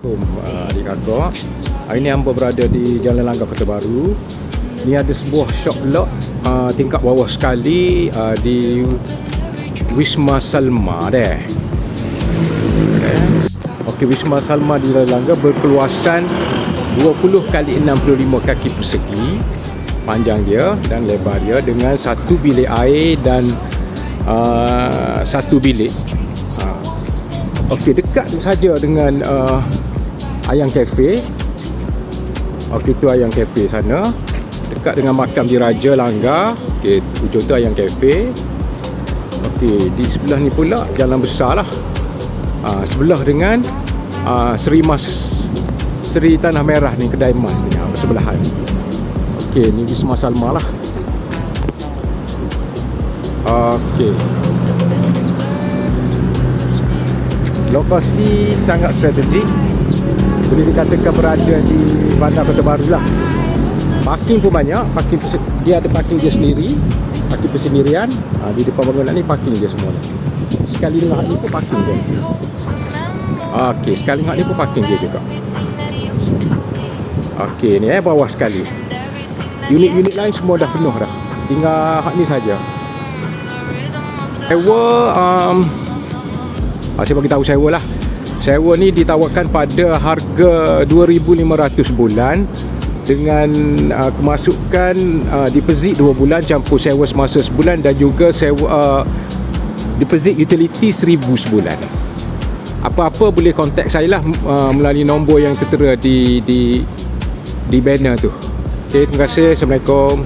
Adik kakak, hari ni hamba berada di Jalan Langgar Kota Baru. Ni ada sebuah shop lot tingkat bawah sekali di Wisma Salma deh. Okey, Wisma Salma di Jalan Langgar berkeluasan 20 kali 65 kaki persegi panjang dia dan lebar dia, dengan satu bilik air dan satu bilik. Okey, dekat saja dengan Ayang Cafe. Okey, tu Ayang Cafe sana. Dekat dengan makam Diraja Langgar. Okey, hujung tu Ayang Cafe. Okey, di sebelah ni pula jalan besar lah. Sebelah dengan Seri Tanah Merah ni, kedai emas ni, bersebelahan. Okey, ni Wisma Salma lah. Okey. Lokasi sangat strategik. Boleh dikatakan berada di Bandar Kota Baru lah. Parking pun banyak. Dia ada parking dia sendiri, parking persendirian. Di depan bangunan ni parking dia semua. Sekali dengan hak ni pun parking dia. Okey, sekali dengan hak ni pun parking dia juga. Okey, ni bawah sekali. Unit-unit lain semua dah penuh dah. Tinggal hak ni saja. Saya bagi tahu sewa lah. Sewa ni ditawarkan pada harga 2,500 bulan dengan kemasukan deposit 2 bulan campur sewa semasa sebulan, dan juga sewa deposit utility 1,000 sebulan. Apa-apa boleh kontak saya lah melalui nombor yang tertera di banner tu. Okay, terima kasih. Assalamualaikum.